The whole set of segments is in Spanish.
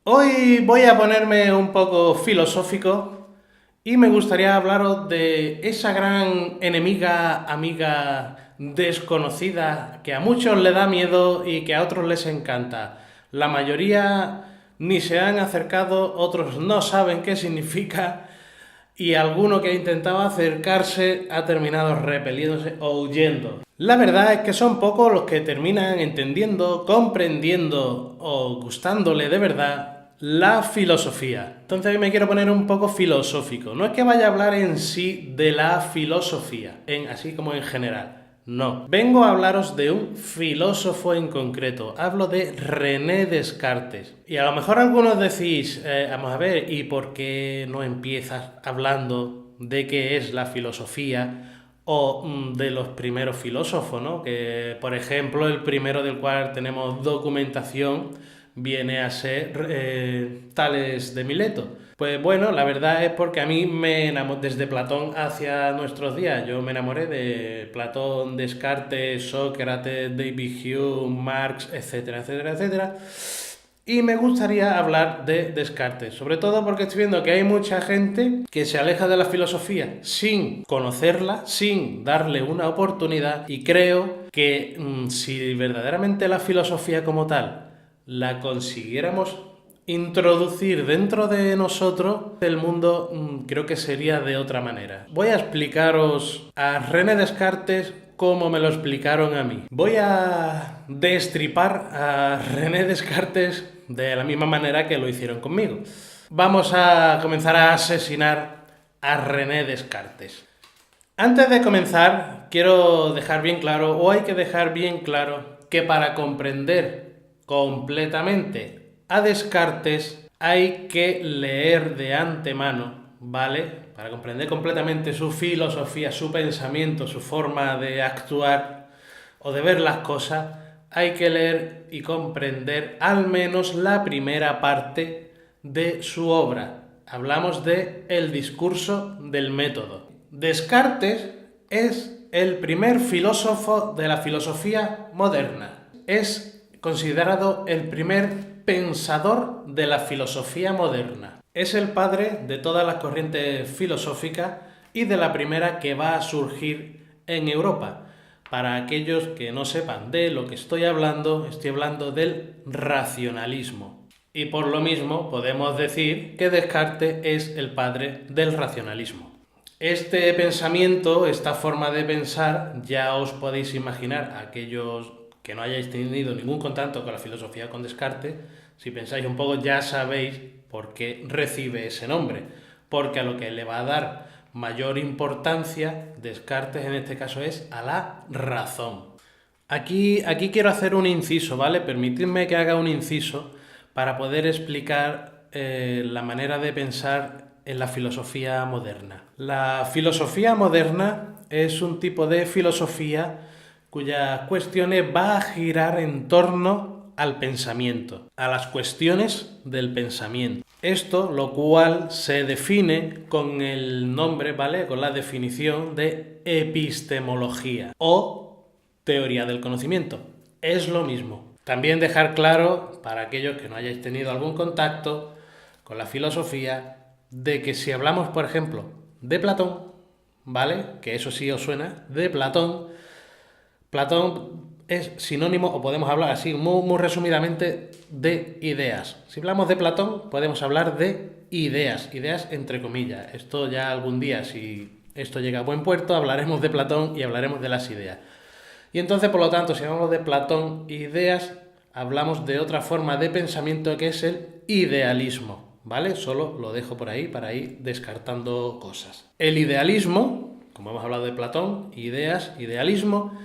Hoy voy a ponerme un poco filosófico y me gustaría hablaros de esa gran enemiga, amiga desconocida que a muchos le da miedo y que a otros les encanta. La mayoría ni se han acercado, otros no saben qué significa y alguno que ha intentado acercarse ha terminado repeliéndose o huyendo. La verdad es que son pocos los que terminan entendiendo, comprendiendo o gustándole de verdad la filosofía. Entonces hoy me quiero poner un poco filosófico. No es que vaya a hablar en sí de la filosofía, así como en general. No, vengo a hablaros de un filósofo en concreto. Hablo de René Descartes. Y a lo mejor algunos decís, vamos a ver, ¿y por qué no empiezas hablando de qué es la filosofía o de los primeros filósofos, ¿no? Que, por ejemplo, el primero del cual tenemos documentación viene a ser Tales de Mileto. Pues bueno, la verdad es porque a mí me enamoré desde Platón hacia nuestros días. Yo me enamoré de Platón, Descartes, Sócrates, David Hume, Marx, etcétera, etcétera, etcétera. Y me gustaría hablar de Descartes, sobre todo porque estoy viendo que hay mucha gente que se aleja de la filosofía sin conocerla, sin darle una oportunidad, y creo que si verdaderamente la filosofía como tal la consiguiéramos introducir dentro de nosotros, el mundo creo que sería de otra manera. Voy a explicaros a René Descartes como me lo explicaron a mí. Voy a destripar a René Descartes de la misma manera que lo hicieron conmigo. Vamos a comenzar a asesinar a René Descartes. Antes de comenzar, quiero dejar bien claro, o hay que dejar bien claro, que para comprender completamente a Descartes hay que leer de antemano, ¿vale? Para comprender completamente su filosofía, su pensamiento, su forma de actuar o de ver las cosas, hay que leer y comprender al menos la primera parte de su obra. Hablamos de El discurso del método. Descartes es el primer filósofo de la filosofía moderna. Es considerado el primer pensador de la filosofía moderna. Es el padre de todas las corrientes filosóficas y de la primera que va a surgir en Europa. Para aquellos que no sepan de lo que estoy hablando del racionalismo. Y por lo mismo podemos decir que Descartes es el padre del racionalismo. Este pensamiento, esta forma de pensar, ya os podéis imaginar, aquellos que no hayáis tenido ningún contacto con la filosofía con Descartes, si pensáis un poco ya sabéis por qué recibe ese nombre, porque a lo que le va a dar mayor importancia Descartes en este caso es a la razón. Aquí quiero hacer un inciso, ¿vale? Permitidme que haga un inciso para poder explicar la manera de pensar en la filosofía moderna. La filosofía moderna es un tipo de filosofía cuyas cuestiones va a girar en torno al pensamiento, a las cuestiones del pensamiento. Esto, lo cual se define con el nombre, ¿vale? Con la definición de epistemología o teoría del conocimiento. Es lo mismo. También dejar claro, para aquellos que no hayáis tenido algún contacto con la filosofía, de que si hablamos, por ejemplo, de Platón, ¿vale? Que eso sí os suena, de Platón, Platón es sinónimo, o podemos hablar así muy resumidamente, de ideas. Si hablamos de Platón, podemos hablar de ideas entre comillas. Esto ya algún día, si esto llega a buen puerto, hablaremos de Platón y hablaremos de las ideas. Y entonces, por lo tanto, si hablamos de Platón e ideas, hablamos de otra forma de pensamiento que es el idealismo, ¿vale? Solo lo dejo por ahí para ir descartando cosas. El idealismo, como hemos hablado de Platón, ideas, idealismo,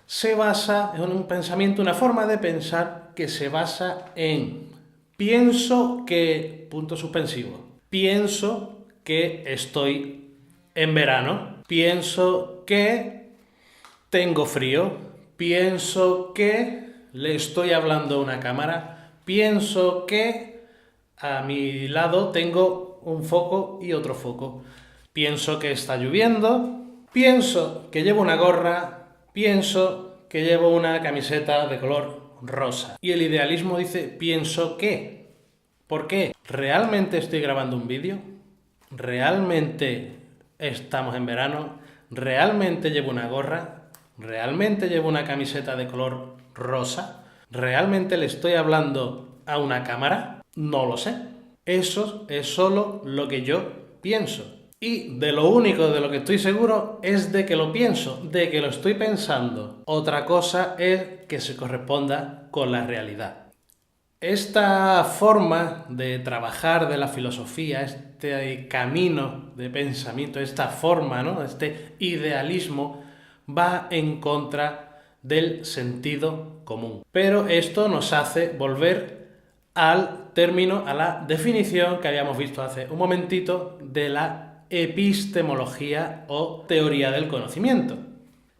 se basa en un pensamiento, una forma de pensar que se basa en pienso que, punto suspensivo, pienso que estoy en verano, pienso que tengo frío, pienso que le estoy hablando a una cámara, pienso que a mi lado tengo un foco y otro foco, pienso que está lloviendo, pienso que llevo una gorra, pienso que llevo una camiseta de color rosa. Y el idealismo dice pienso que. ¿Por qué? ¿Realmente estoy grabando un vídeo? ¿Realmente estamos en verano? ¿Realmente llevo una gorra? ¿Realmente llevo una camiseta de color rosa? ¿Realmente le estoy hablando a una cámara? No lo sé. Eso es solo lo que yo pienso. Y de lo único de lo que estoy seguro es de que lo pienso, de que lo estoy pensando. Otra cosa es que se corresponda con la realidad. Esta forma de trabajar de la filosofía, este camino de pensamiento, esta forma, ¿no? Este idealismo, va en contra del sentido común. Pero esto nos hace volver al término, a la definición que habíamos visto hace un momentito de la epistemología o teoría del conocimiento.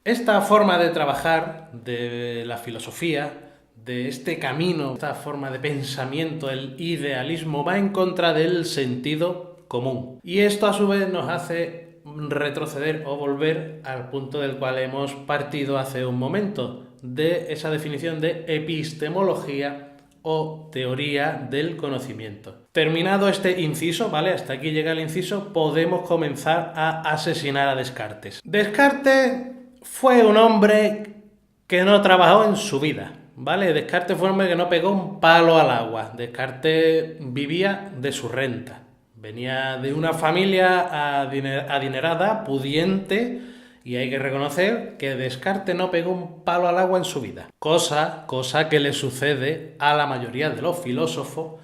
Esta forma de trabajar de la filosofía, de este camino, esta forma de pensamiento, el idealismo, va en contra del sentido común. Y esto a su vez nos hace retroceder o volver al punto del cual hemos partido hace un momento, de esa definición de epistemología o teoría del conocimiento. Terminado este inciso, ¿vale? Hasta aquí llega el inciso, podemos comenzar a asesinar a Descartes. Descartes fue un hombre que no trabajó en su vida, ¿vale? Descartes fue un hombre que no pegó un palo al agua. Descartes vivía de su renta. Venía de una familia adinerada, pudiente, y hay que reconocer que Descartes no pegó un palo al agua en su vida. Cosa que le sucede a la mayoría de los filósofos,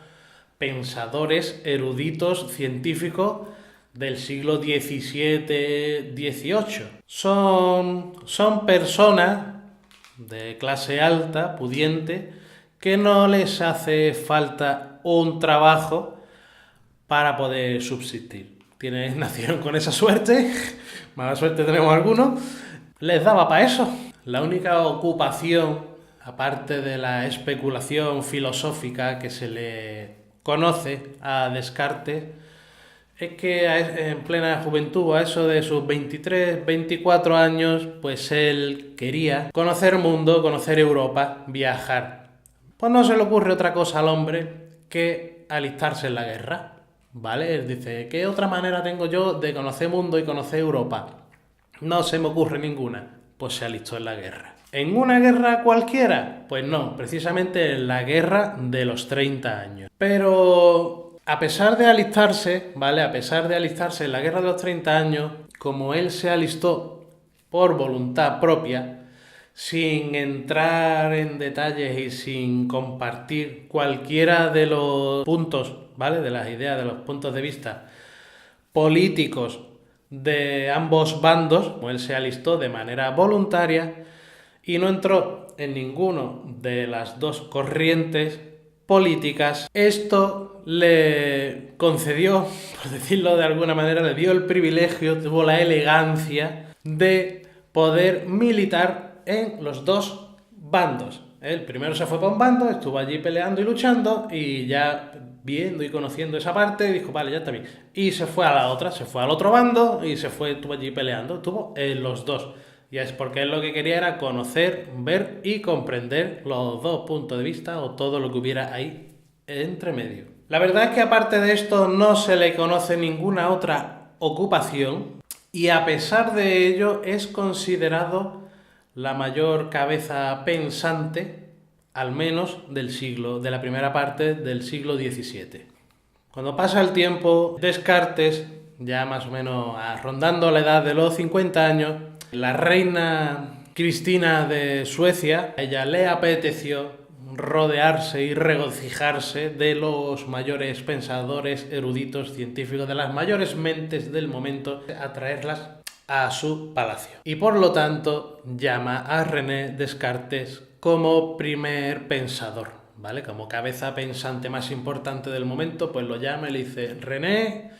pensadores, eruditos, científicos del siglo XVII-XVIII. Son personas de clase alta, pudiente, que no les hace falta un trabajo para poder subsistir. Nacieron con esa suerte, mala suerte tenemos algunos, les daba para eso. La única ocupación, aparte de la especulación filosófica que se le conoce a Descartes, es que en plena juventud, a eso de sus 23, 24 años, pues él quería conocer el mundo, conocer Europa, viajar. Pues no se le ocurre otra cosa al hombre que alistarse en la guerra, ¿vale? Él dice, ¿qué otra manera tengo yo de conocer el mundo y conocer Europa? No se me ocurre ninguna. Pues se alistó en la guerra. ¿En una guerra cualquiera? Pues no, precisamente en la guerra de los 30 años. Pero a pesar de alistarse, ¿vale? A pesar de alistarse en la guerra de los 30 años, como él se alistó por voluntad propia, sin entrar en detalles y sin compartir cualquiera de los puntos, ¿vale? De las ideas, de los puntos de vista políticos de ambos bandos, como él se alistó de manera voluntaria y no entró en ninguno de las dos corrientes políticas, esto le concedió, por decirlo de alguna manera, le dio el privilegio, tuvo la elegancia de poder militar en los dos bandos. Él primero se fue para un bando, estuvo allí peleando y luchando y ya viendo y conociendo esa parte dijo, vale, ya está bien. Y se fue a la otra, se fue al otro bando y estuvo allí peleando, estuvo en los dos. Y es porque él lo que quería era conocer, ver y comprender los dos puntos de vista o todo lo que hubiera ahí entre medio. La verdad es que aparte de esto no se le conoce ninguna otra ocupación y a pesar de ello es considerado la mayor cabeza pensante, al menos de la primera parte del siglo XVII. Cuando pasa el tiempo, Descartes, ya más o menos rondando la edad de los 50 años, la reina Cristina de Suecia, a ella le apeteció rodearse y regocijarse de los mayores pensadores, eruditos, científicos, de las mayores mentes del momento, atraerlas a su palacio. Y por lo tanto llama a René Descartes como primer pensador, ¿vale? Como cabeza pensante más importante del momento, pues lo llama y le dice, René,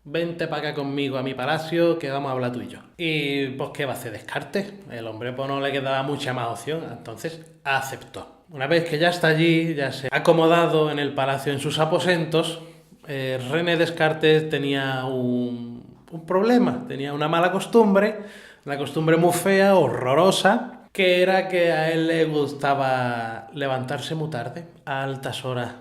vente para acá conmigo a mi palacio que vamos a hablar tú y yo. Y pues ¿qué va a hacer Descartes? El hombre pues no le quedaba mucha más opción, entonces aceptó. Una vez que ya está allí, ya se ha acomodado en el palacio en sus aposentos, René Descartes tenía un problema, tenía una mala costumbre, una costumbre muy fea, horrorosa, que era que a él le gustaba levantarse muy tarde, a altas horas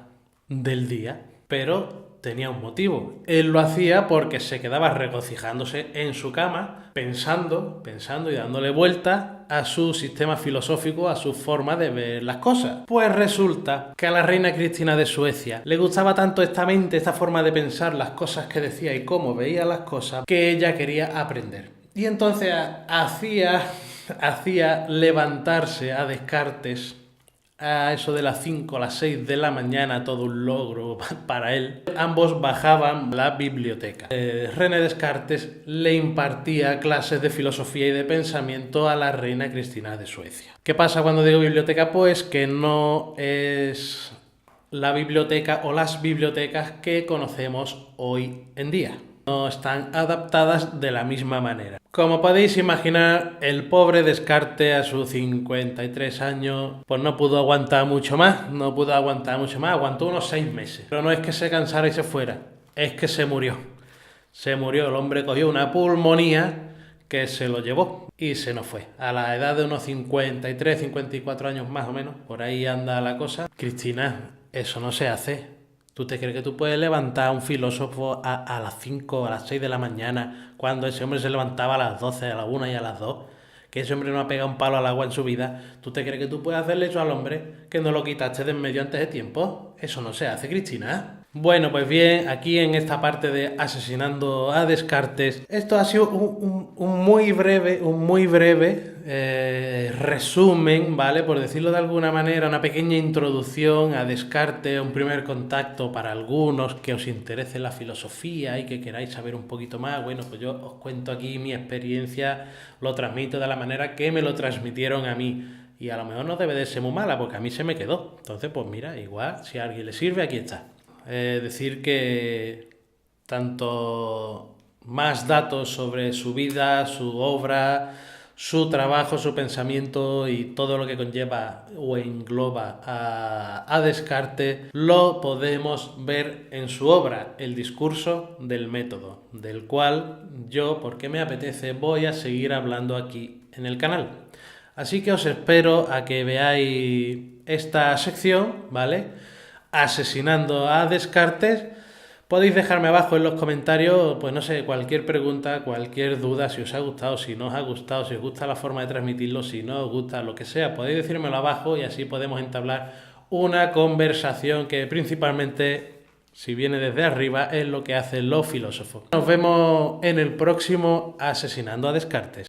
del día. pero tenía un motivo. Él lo hacía porque se quedaba regocijándose en su cama, pensando y dándole vueltas a su sistema filosófico, a su forma de ver las cosas. Pues resulta que a la reina Cristina de Suecia le gustaba tanto esta mente, esta forma de pensar, las cosas que decía y cómo veía las cosas, que ella quería aprender. Y entonces hacía levantarse a Descartes a eso de las 5 o las 6 de la mañana, todo un logro para él. Ambos bajaban la biblioteca. René Descartes le impartía clases de filosofía y de pensamiento a la reina Cristina de Suecia. ¿Qué pasa cuando digo biblioteca? Pues que no es la biblioteca o las bibliotecas que conocemos hoy en día. No están adaptadas de la misma manera. Como podéis imaginar, el pobre Descartes a sus 53 años pues no pudo aguantar mucho más, aguantó unos 6 meses. Pero no es que se cansara y se fuera, es que se murió. El hombre cogió una pulmonía que se lo llevó y se nos fue. A la edad de unos 53, 54 años más o menos, por ahí anda la cosa. Cristina, eso no se hace. ¿Tú te crees que tú puedes levantar a un filósofo a las 5, a las 6 de la mañana, cuando ese hombre se levantaba a las 12, a la 1 y a las 2? Que ese hombre no ha pegado un palo al agua en su vida. ¿Tú te crees que tú puedes hacerle eso al hombre que no lo quitaste de en medio antes de tiempo? Eso no se hace, Cristina. Bueno, pues bien, aquí en esta parte de asesinando a Descartes, esto ha sido un muy breve resumen, ¿vale? Por decirlo de alguna manera, una pequeña introducción a Descartes, un primer contacto para algunos que os interese la filosofía y que queráis saber un poquito más. Bueno, pues yo os cuento aquí mi experiencia, lo transmito de la manera que me lo transmitieron a mí. Y a lo mejor no debe de ser muy mala, porque a mí se me quedó. Entonces, pues mira, igual, si a alguien le sirve, aquí está. Decir que tanto más datos sobre su vida, su obra, su trabajo, su pensamiento y todo lo que conlleva o engloba a Descartes, lo podemos ver en su obra, El discurso del método, del cual yo, porque me apetece, voy a seguir hablando aquí en el canal. Así que os espero a que veáis esta sección, ¿vale? Asesinando a Descartes. Podéis dejarme abajo en los comentarios, pues no sé, cualquier pregunta, cualquier duda, si os ha gustado, si no os ha gustado, si os gusta la forma de transmitirlo, si no os gusta, lo que sea, podéis decírmelo abajo y así podemos entablar una conversación que principalmente, si viene desde arriba, es lo que hacen los filósofos. Nos vemos en el próximo Asesinando a Descartes.